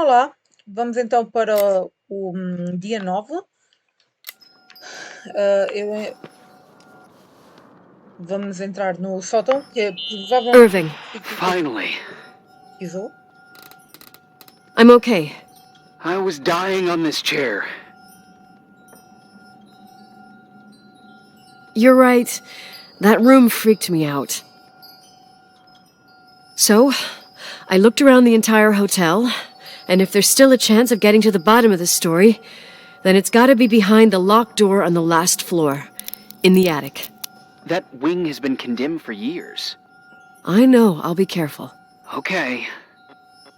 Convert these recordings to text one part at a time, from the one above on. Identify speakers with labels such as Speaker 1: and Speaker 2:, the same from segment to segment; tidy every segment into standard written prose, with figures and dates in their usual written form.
Speaker 1: Olá, vamos então para o dia 9. Vamos entrar no sótão, que é provavelmente
Speaker 2: Irving,
Speaker 1: o sítio que
Speaker 3: Finally.
Speaker 1: pesquisou.
Speaker 2: I'm okay.
Speaker 3: I was dying on this chair.
Speaker 2: You're right. That room freaked me out. So, I looked around the entire hotel, and if there's still a chance of getting to the bottom of the story, then it's gotta be behind the locked door on the last floor, in the attic.
Speaker 3: That wing has been condemned for years.
Speaker 2: I know, I'll be careful.
Speaker 3: Okay.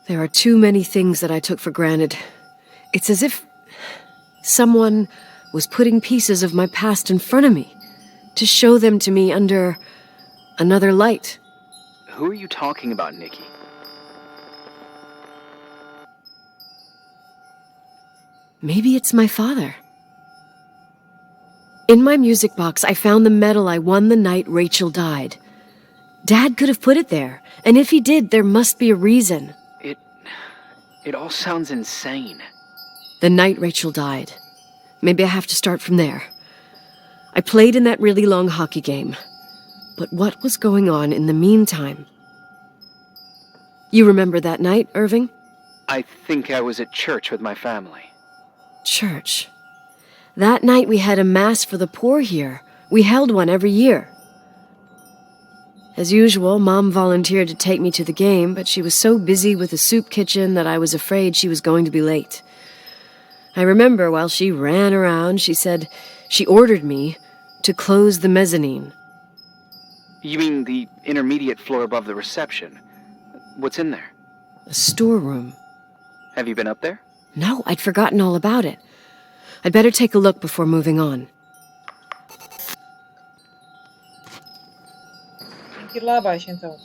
Speaker 2: There are too many things that I took for granted. It's as if someone was putting pieces of my past in front of me, to show them to me under another light.
Speaker 3: Who are you talking about, Nikki?
Speaker 2: Maybe it's my father. In my music box, I found the medal I won the night Rachel died. Dad could have put it there, and if he did, there must be a reason.
Speaker 3: It all sounds insane.
Speaker 2: The night Rachel died. Maybe I have to start from there. I played in that really long hockey game. But what was going on in the meantime? You remember that night, Irving?
Speaker 3: I think I was at church with my family.
Speaker 2: Church. That night we had a mass for the poor here. We held one every year. As usual, Mom volunteered to take me to the game, but she was so busy with the soup kitchen that I was afraid she was going to be late. I remember while she ran around, she said she ordered me to close the mezzanine.
Speaker 3: You mean the intermediate floor above the reception? What's in there?
Speaker 2: A storeroom.
Speaker 3: Have you been up there?
Speaker 2: No, I'd forgotten all about it. I'd better take a look before moving on.
Speaker 1: Tem que ir lá abaixo então.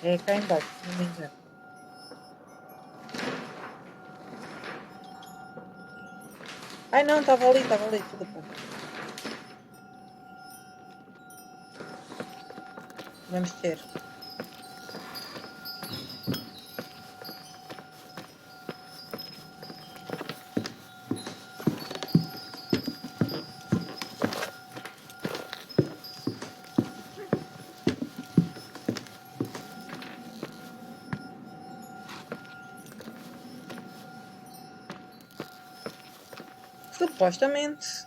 Speaker 1: É cá embaixo, se não me engano. Ai não, estava ali, tudo bem. Vamos ter. Supostamente.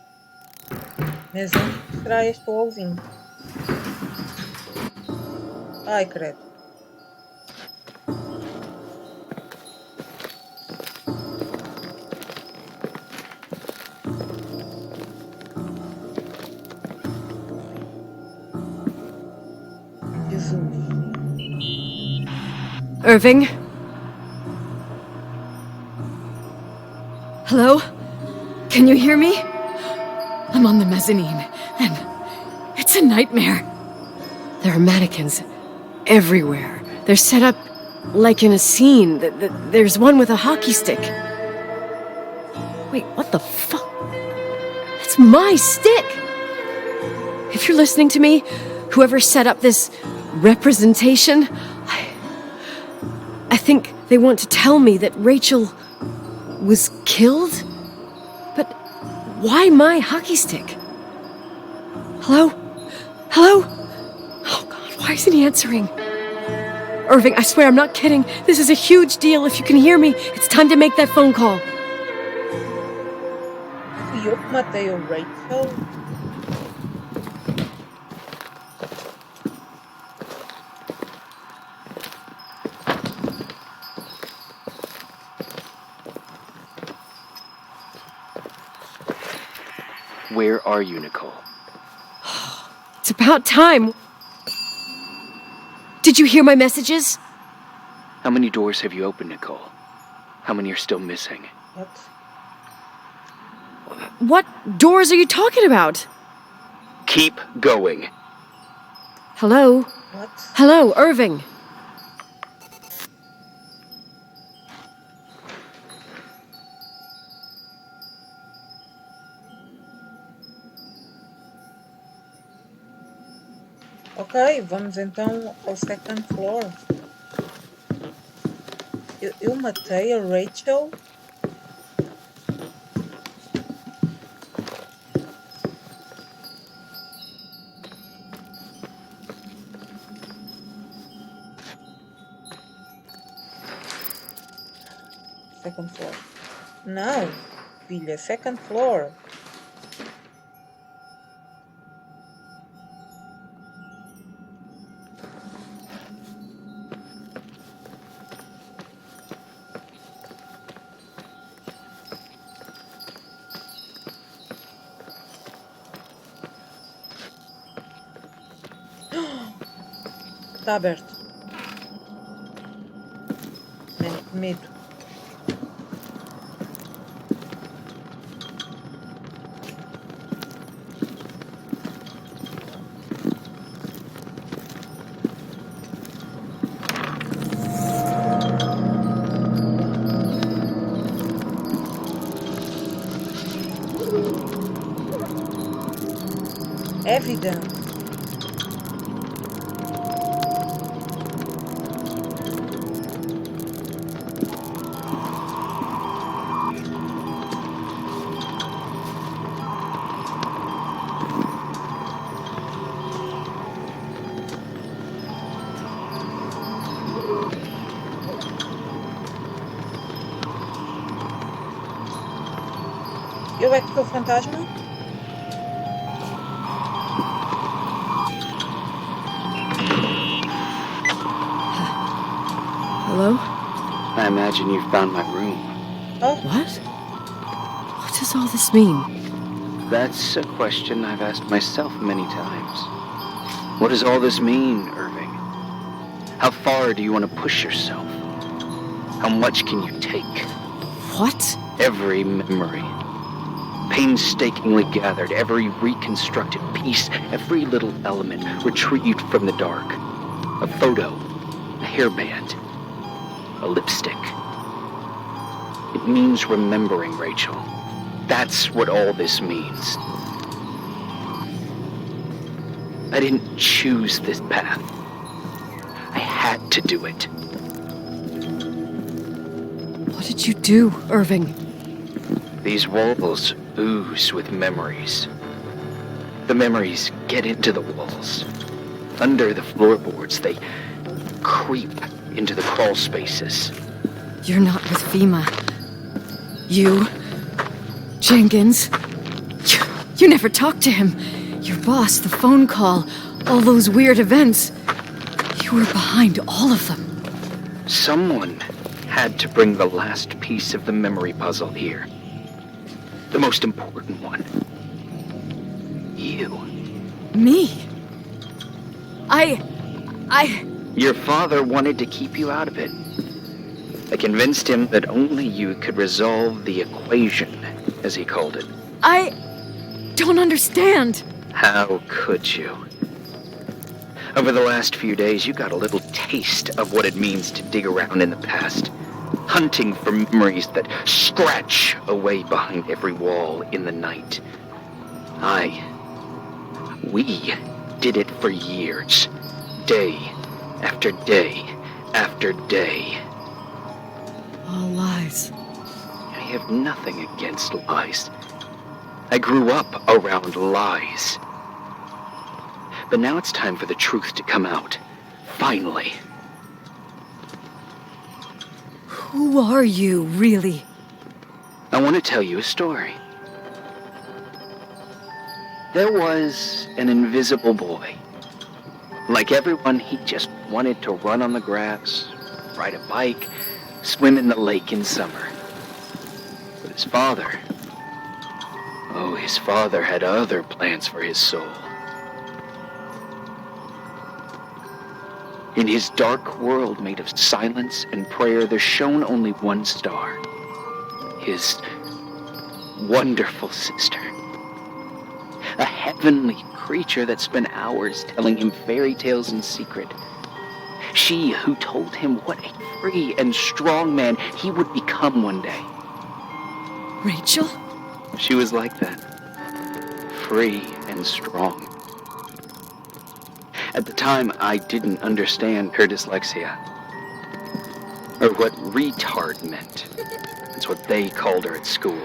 Speaker 1: Mas onde será este baúzinho? Ai, credo. Jesus.
Speaker 2: Irving? Hello? Can you hear me? I'm on the mezzanine, and it's a nightmare. There are mannequins everywhere. They're set up like in a scene. There's one with a hockey stick. Wait, what the fuck? That's my stick! If you're listening to me, whoever set up this representation, I think they want to tell me that Rachel was killed? But why my hockey stick? Hello? Hello? Oh God, why isn't he answering? Irving, I swear I'm not kidding. This is a huge deal. If you can hear me, it's time to make that phone call.
Speaker 1: Fui eu que matei o Rachel.
Speaker 3: Where are you, Nicole?
Speaker 2: It's about time. Did you hear my messages?
Speaker 3: How many doors have you opened, Nicole? How many are still missing?
Speaker 1: What?
Speaker 2: What doors are you talking about?
Speaker 3: Keep going.
Speaker 2: Hello?
Speaker 1: What?
Speaker 2: Hello, Irving.
Speaker 1: Ok, vamos então ao second floor. Eu matei a Rachel. Second floor. Não, filha, second floor. Está aberto. Man, que medo. Evidence. Eu é que sou fantasma?
Speaker 2: Hello?
Speaker 3: I imagine you've found my room.
Speaker 1: Oh,
Speaker 2: What? What does all this mean?
Speaker 3: That's a question I've asked myself many times. What does all this mean, Irving? How far do you want to push yourself? How much can you take?
Speaker 2: What?
Speaker 3: Every memory, painstakingly gathered, every reconstructed piece, every little element retrieved from the dark. A photo, a hairband, a lipstick. It means remembering, Rachel. That's what all this means. I didn't choose this path. I had to do it.
Speaker 2: What did you do, Irving?
Speaker 3: These walls ooze with memories. The memories get into the walls. Under the floorboards, they creep into the crawl spaces.
Speaker 2: You're not with FEMA. You... Jenkins... You never talked to him. Your boss, the phone call, all those weird events. You were behind all of them.
Speaker 3: Someone had to bring the last piece of the memory puzzle here. The most important one. You.
Speaker 2: Me?
Speaker 3: Your father wanted to keep you out of it. I convinced him that only you could resolve the equation, as he called it.
Speaker 2: I don't understand.
Speaker 3: How could you? Over the last few days, you got a little taste of what it means to dig around in the past, hunting for memories that scratch away behind every wall in the night. We did it for years, day after day after day.
Speaker 2: All lies.
Speaker 3: I have nothing against lies. I grew up around lies. But now it's time for the truth to come out. Finally.
Speaker 2: Who are you, really?
Speaker 3: I want to tell you a story. There was an invisible boy. Like everyone, he just wanted to run on the grass, ride a bike, swim in the lake in summer. But his father had other plans for his soul. In his dark world made of silence and prayer, there shone only one star. His wonderful sister. A heavenly creature that spent hours telling him fairy tales in secret. She who told him what a free and strong man he would become one day.
Speaker 2: Rachel?
Speaker 3: She was like that. Free and strong. At the time, I didn't understand her dyslexia, or what retard meant. That's what they called her at school.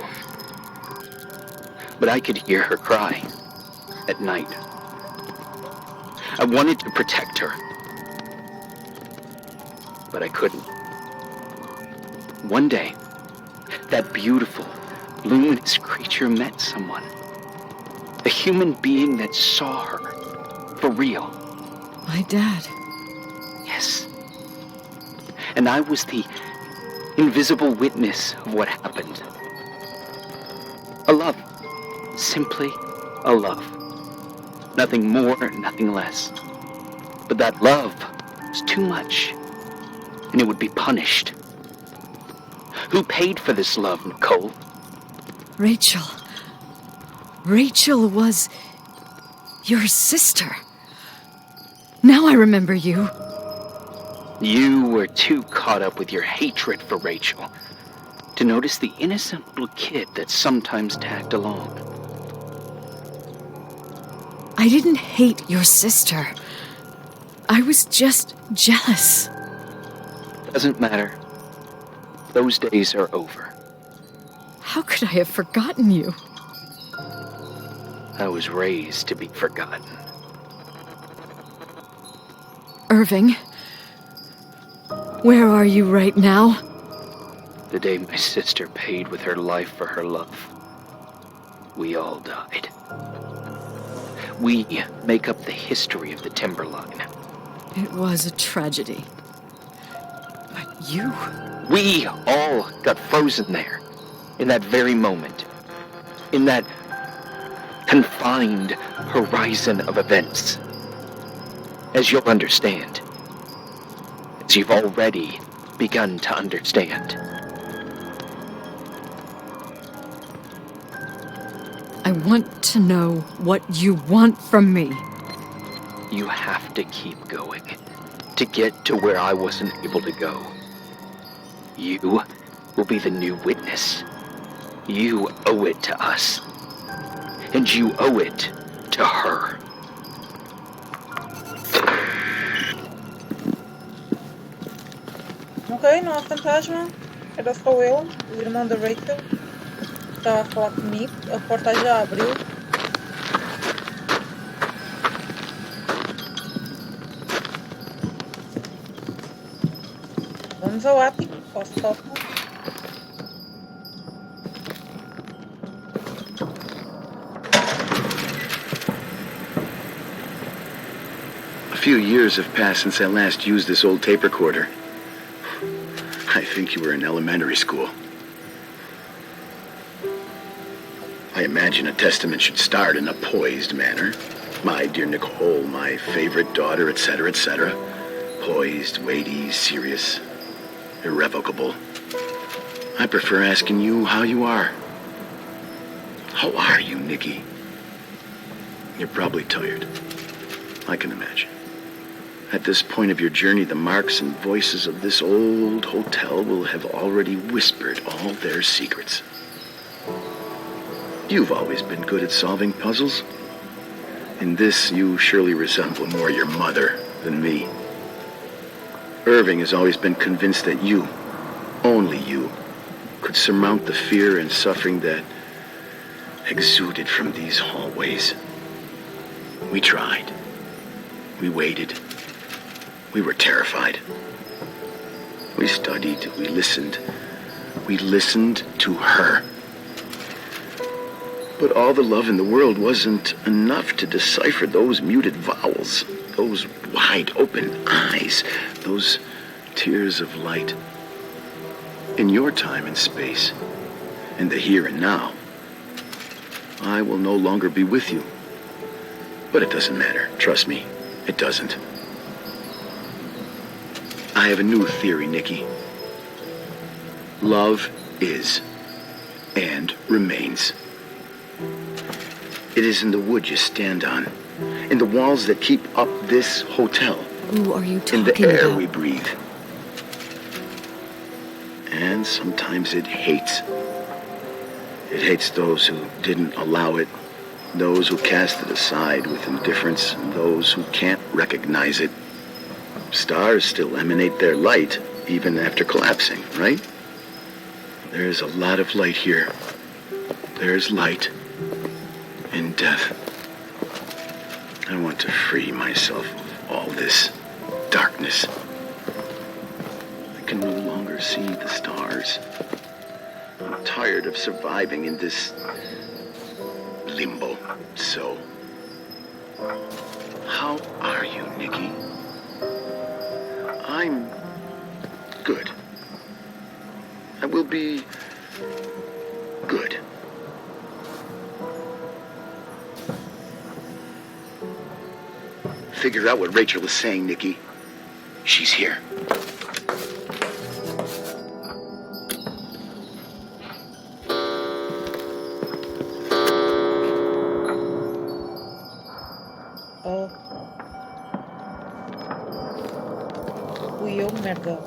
Speaker 3: But I could hear her cry at night. I wanted to protect her, but I couldn't. One day, that beautiful, luminous creature met someone. A human being that saw her for real.
Speaker 2: My dad.
Speaker 3: Yes. And I was the invisible witness of what happened. A love. Simply a love. Nothing more, nothing less. But that love was too much, and it would be punished. Who paid for this love, Nicole?
Speaker 2: Rachel. Rachel was your sister. Now I remember you.
Speaker 3: You were too caught up with your hatred for Rachel to notice the innocent little kid that sometimes tagged along.
Speaker 2: I didn't hate your sister. I was just jealous.
Speaker 3: Doesn't matter. Those days are over.
Speaker 2: How could I have forgotten you?
Speaker 3: I was raised to be forgotten.
Speaker 2: Irving, where are you right now?
Speaker 3: The day my sister paid with her life for her love, we all died. We make up the history of the Timberline.
Speaker 2: It was a tragedy. But you...
Speaker 3: We all got frozen there, in that very moment, in that confined horizon of events. As you'll understand, as you've already begun to understand.
Speaker 2: I want to know what you want from me.
Speaker 3: You have to keep going to get to where I wasn't able to go. You will be the new witness. You owe it to us. And you owe it to her.
Speaker 1: Ok, não há fantasma. Era só eu, o irmão da Rachel. Estava a falar comigo. A porta já abriu. Vamos ao ático, ao sótão.
Speaker 4: A few years have passed since I last used this old tape recorder. I think you were in elementary school. I imagine a testament should start in a poised manner. My dear Nicole, my favorite daughter, etc., etc. Poised, weighty, serious, irrevocable. I prefer asking you how you are. How are you, Nikki? You're probably tired. I can imagine. At this point of your journey, the marks and voices of this old hotel will have already whispered all their secrets. You've always been good at solving puzzles. In this, you surely resemble more your mother than me. Irving has always been convinced that you, only you, could surmount the fear and suffering that exuded from these hallways. We tried. We waited. We were terrified. We studied. We listened. We listened to her. But all the love in the world wasn't enough to decipher those muted vowels, those wide-open eyes, those tears of light. In your time and space, in the here and now, I will no longer be with you. But it doesn't matter. Trust me, it doesn't. I have a new theory, Nikki. Love is and remains. It is in the wood you stand on, in the walls that keep up this hotel,
Speaker 2: Who are you talking
Speaker 4: in the air
Speaker 2: about?
Speaker 4: we breathe. And sometimes it hates. It hates those who didn't allow it those who cast it aside with indifference, and those who can't recognize it. Stars still emanate their light, even after collapsing, right? There's a lot of light here. There's light in death. I want to free myself of all this darkness. I can no longer see the stars. I'm tired of surviving in this limbo. So, how are you, Nikki? I'm good. I will be good. Figure out what Rachel is saying, Nikki. She's here.
Speaker 1: Oh. Fui eu, merda.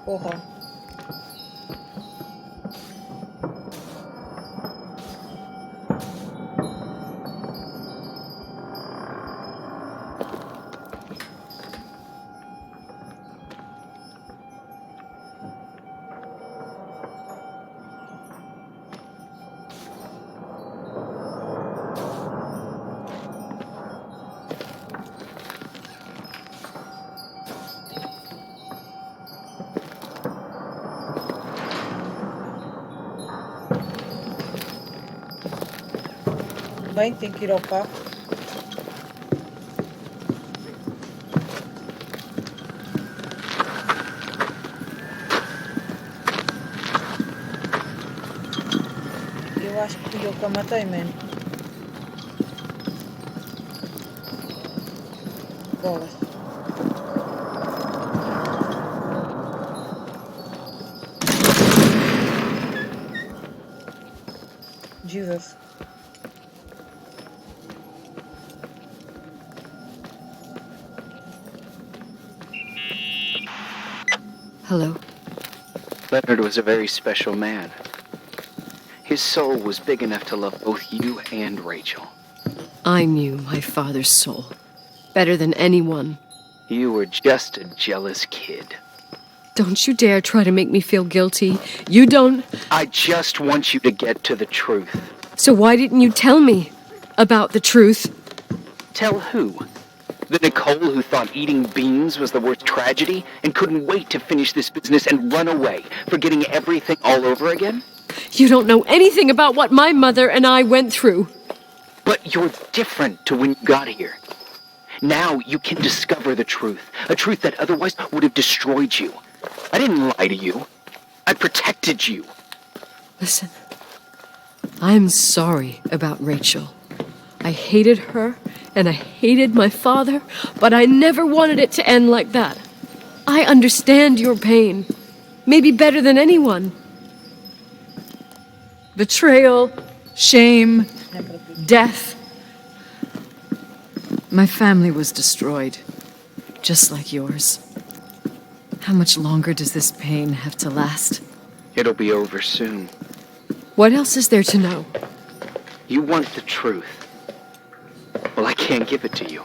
Speaker 1: Porra. Bem, tenho que ir ao carro. Eu acho que fui eu que a matei, man. Bolas. Jesus.
Speaker 2: Hello?
Speaker 3: Leonard was a very special man. His soul was big enough to love both you and Rachel.
Speaker 2: I knew my father's soul better than anyone.
Speaker 3: You were just a jealous kid.
Speaker 2: Don't you dare try to make me feel guilty. You don't...
Speaker 3: I just want you to get to the truth.
Speaker 2: So why didn't you tell me about the truth?
Speaker 3: Tell who? The Nicole who thought eating beans was the worst tragedy and couldn't wait to finish this business and run away, forgetting everything all over again?
Speaker 2: You don't know anything about what my mother and I went through.
Speaker 3: But you're different to when you got here. Now you can discover the truth, a truth that otherwise would have destroyed you. I didn't lie to you. I protected you.
Speaker 2: Listen, I'm sorry about Rachel. I hated her, and I hated my father, but I never wanted it to end like that. I understand your pain, maybe better than anyone. Betrayal, shame, death. My family was destroyed, just like yours. How much longer does this pain have to last?
Speaker 3: It'll be over soon.
Speaker 2: What else is there to know?
Speaker 3: You want the truth. Well, I can't give it to you.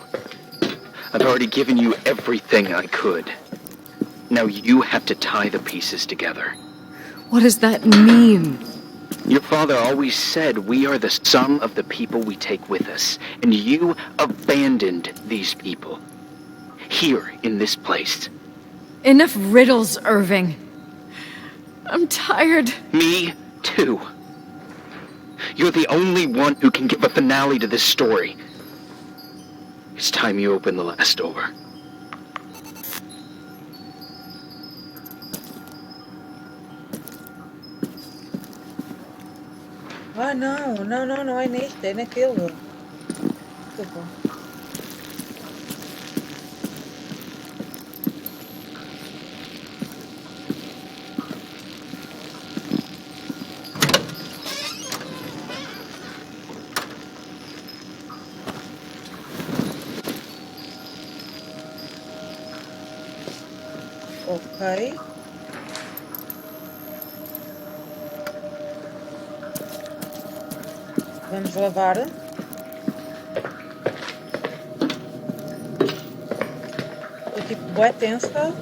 Speaker 3: I've already given you everything I could. Now you have to tie the pieces together.
Speaker 2: What does that mean?
Speaker 3: Your father always said we are the sum of the people we take with us, and you abandoned these people. Here, in this place.
Speaker 2: Enough riddles, Irving. I'm tired.
Speaker 3: Me, too. You're the only one who can give a finale to this story. It's time you open the last door.
Speaker 1: Ah, não é neste, é naquele. Desculpa. Ok. Vamos lavar. Estou tipo bué tensa.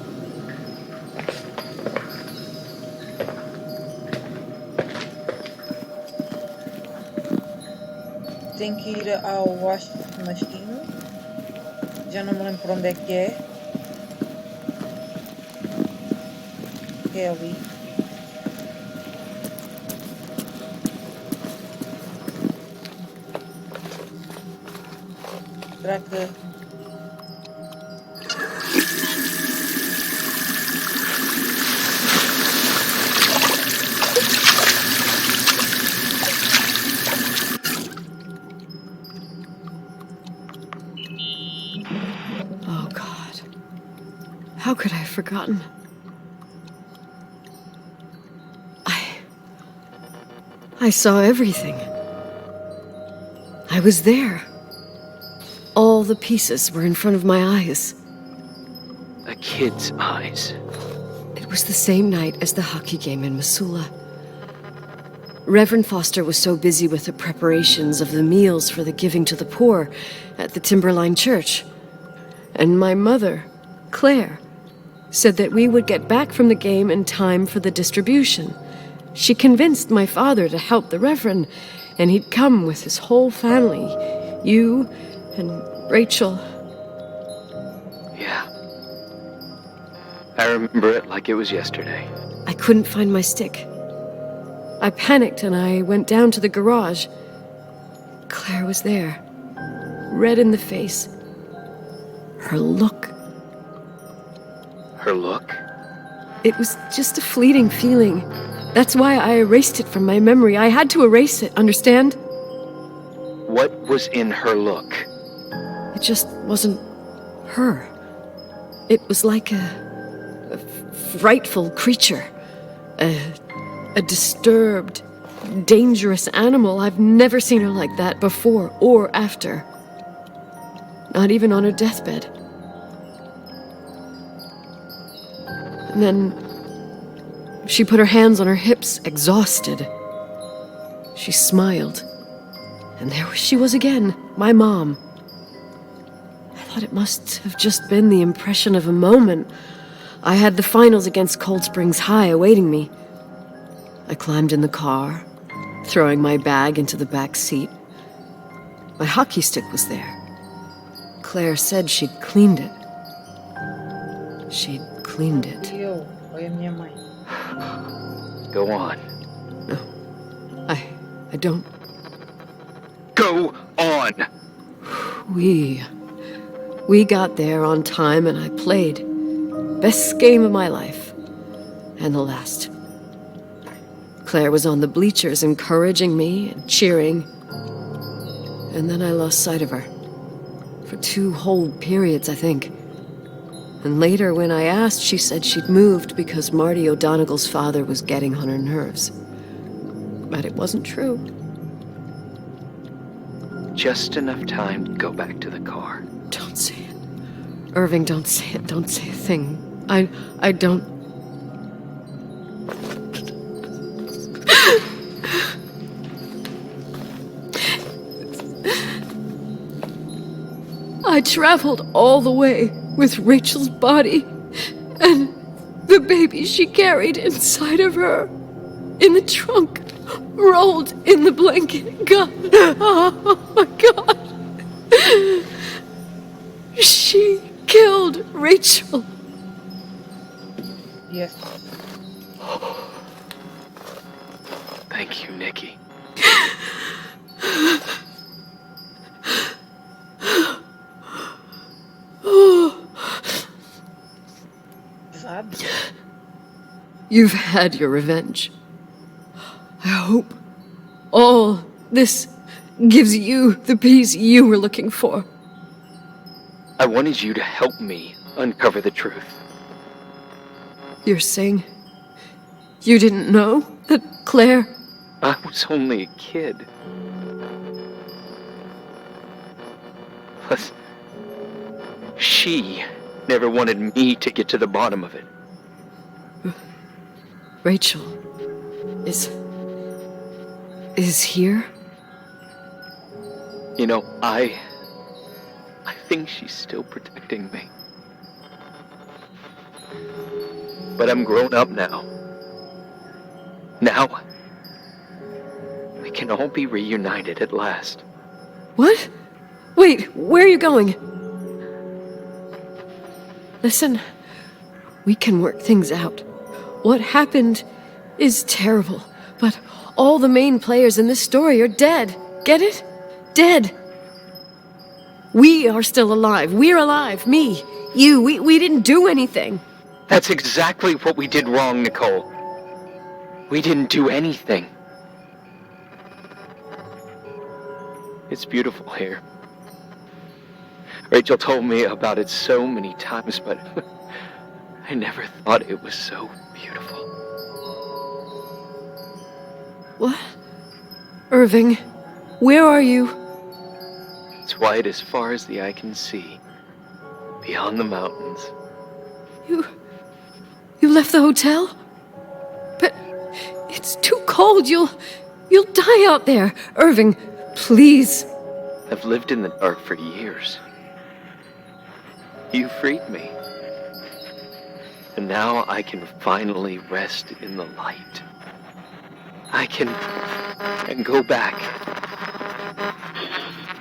Speaker 1: Tenho que ir ao wash machine. Já não me lembro por onde é que é. É ali. Será que...
Speaker 2: Oh, God. How could I have forgotten? I saw everything. I was there. All the pieces were in front of my eyes.
Speaker 3: A kid's eyes.
Speaker 2: It was the same night as the hockey game in Missoula. Reverend Foster was so busy with the preparations of the meals for the giving to the poor at the Timberline Church. And my mother, Claire, said that we would get back from the game in time for the distribution. She convinced my father to help the Reverend, and he'd come with his whole family. You and Rachel.
Speaker 3: Yeah. I remember it like it was yesterday.
Speaker 2: I couldn't find my stick. I panicked and I went down to the garage. Claire was there, red in the face. Her look.
Speaker 3: Her look?
Speaker 2: It was just a fleeting feeling. That's why I erased it from my memory. I had to erase it, understand?
Speaker 3: What was in her look?
Speaker 2: It just wasn't her. It was like a frightful creature. A disturbed, dangerous animal. I've never seen her like that before or after. Not even on her deathbed. And then she put her hands on her hips, exhausted. She smiled. And there she was again, my mom. I thought it must have just been the impression of a moment. I had the finals against Cold Springs High awaiting me. I climbed in the car, throwing my bag into the back seat. My hockey stick was there. Claire said she'd cleaned it. She'd cleaned it.
Speaker 1: Foi a minha mãe.
Speaker 3: Go on.
Speaker 2: No, I don't.
Speaker 3: Go on!
Speaker 2: We got there on time and I played. Best game of my life. And the last. Claire was on the bleachers encouraging me and cheering. And then I lost sight of her. For 2 whole periods, I think. And later, when I asked, she said she'd moved because Marty O'Donegal's father was getting on her nerves. But it wasn't true.
Speaker 3: Just enough time to go back to the car.
Speaker 2: Don't say it. Irving, don't say it. Don't say a thing. I don't... I traveled all the way with Rachel's body and the baby she carried inside of her in the trunk, rolled in the blanket. God, oh my God. She killed Rachel.
Speaker 1: Yes.
Speaker 3: Thank you, Nikki.
Speaker 1: Pesado.
Speaker 2: You've had your revenge. I hope all this gives you the peace you were looking for.
Speaker 3: I wanted you to help me uncover the truth.
Speaker 2: You're saying you didn't know that Claire...
Speaker 3: I was only a kid. Plus, she never wanted me to get to the bottom of it.
Speaker 2: Rachel is here?
Speaker 3: You know, I think she's still protecting me. But I'm grown up now. Now, we can all be reunited at last.
Speaker 2: What? Wait, where are you going? Listen, we can work things out. What happened is terrible, but all the main players in this story are dead. Get it? Dead. We are still alive. We're alive. Me, you, we didn't do anything.
Speaker 3: That's exactly what we did wrong, Nicole. We didn't do anything. It's beautiful here. Rachel told me about it so many times, but I never thought it was so beautiful.
Speaker 2: What? Irving, where are you?
Speaker 3: It's white as far as the eye can see, beyond the mountains.
Speaker 2: You left the hotel? But it's too cold. You'll die out there. Irving, please.
Speaker 3: I've lived in the dark for years. You freed me. And now I can finally rest in the light. I can go back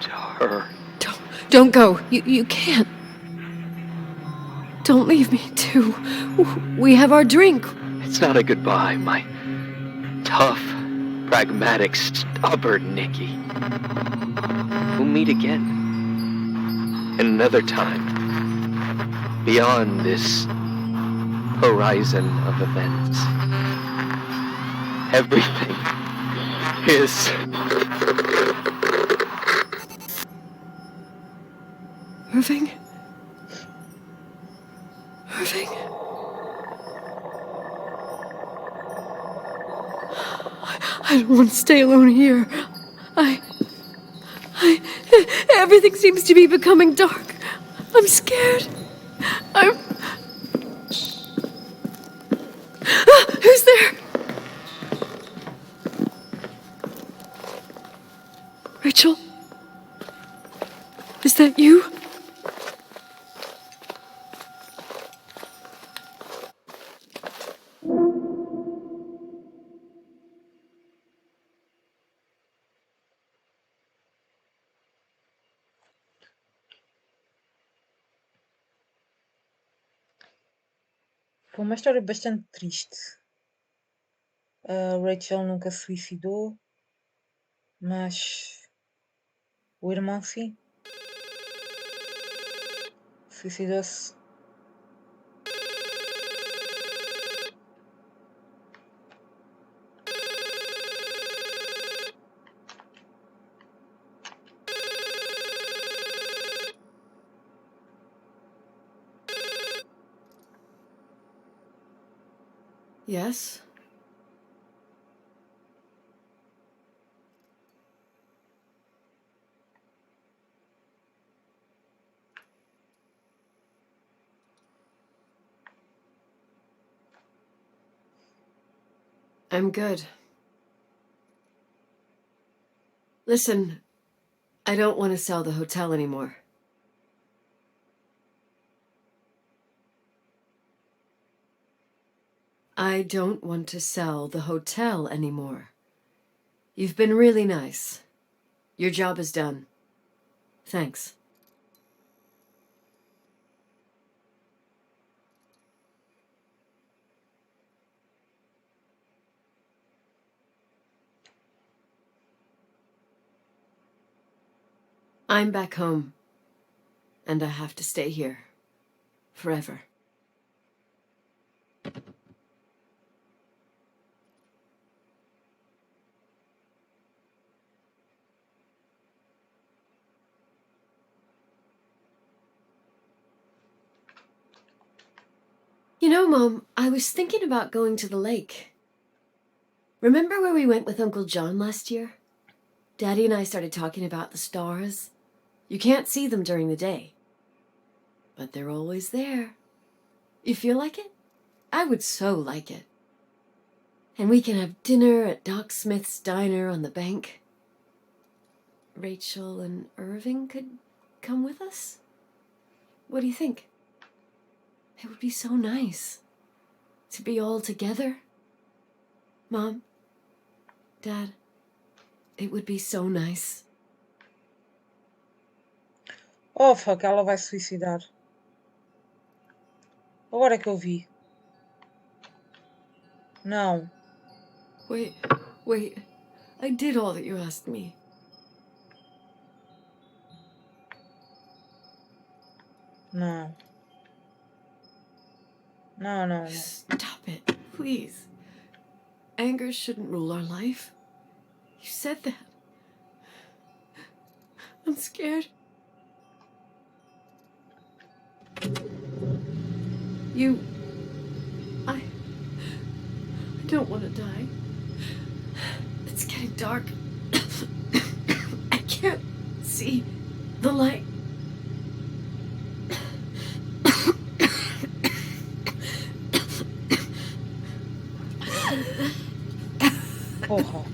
Speaker 3: to her.
Speaker 2: Don't go. You can't. Don't leave me, too. We have our drink.
Speaker 3: It's not a goodbye, my tough, pragmatic, stubborn Nikki. We'll meet again. Another time. Beyond this horizon of events. Everything is...
Speaker 2: Irving? Irving? I don't want to stay alone here. Everything seems to be becoming dark. I'm scared. Who's there? Rachel? Is that you?
Speaker 1: Foi uma história bastante triste. A Rachel nunca se suicidou, mas o irmão sim. Suicidou-se.
Speaker 2: Yes? I'm good. Listen, I don't want to sell the hotel anymore. I don't want to sell the hotel anymore. You've been really nice. Your job is done. Thanks. I'm back home, and I have to stay here forever. You know, Mom, I was thinking about going to the lake. Remember where we went with Uncle John last year? Daddy and I started talking about the stars. You can't see them during the day, but they're always there. You feel like it? I would so like it. And we can have dinner at Doc Smith's diner on the bank. Rachel and Irving could come with us? What do you think? It would be so nice to be all together. Mom, Dad, it would be so nice.
Speaker 1: Oh, fuck, ela vai se suicidar. Agora é que eu vi. Não.
Speaker 2: Wait. I did all that you asked me.
Speaker 1: Não. Não.
Speaker 2: Stop it, please. Anger shouldn't rule our life. You said that. I'm scared. I don't want to die. It's getting dark. I can't see the light.
Speaker 1: Porra.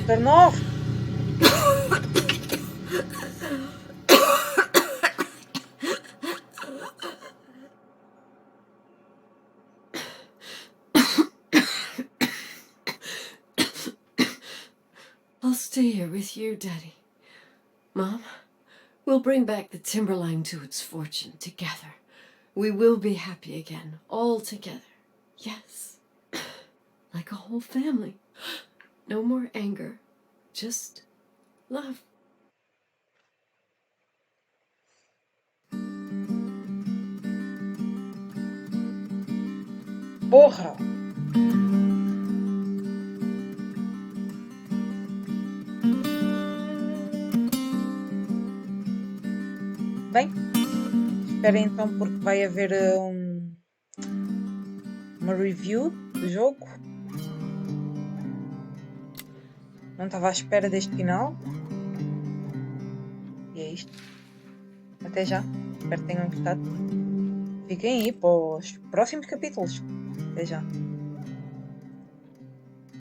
Speaker 1: Turn off.
Speaker 2: I'll stay here with you, Daddy. Mom, we'll bring back the Timberline to its fortune together. We will be happy again, all together. Yes. Like a whole family. No more anger. Just love.
Speaker 1: Porra. Bem, espera então porque vai haver uma review do jogo. Não estava à espera deste final. E é isto. Até já. Espero que tenham gostado. Fiquem aí para os próximos capítulos. Até já.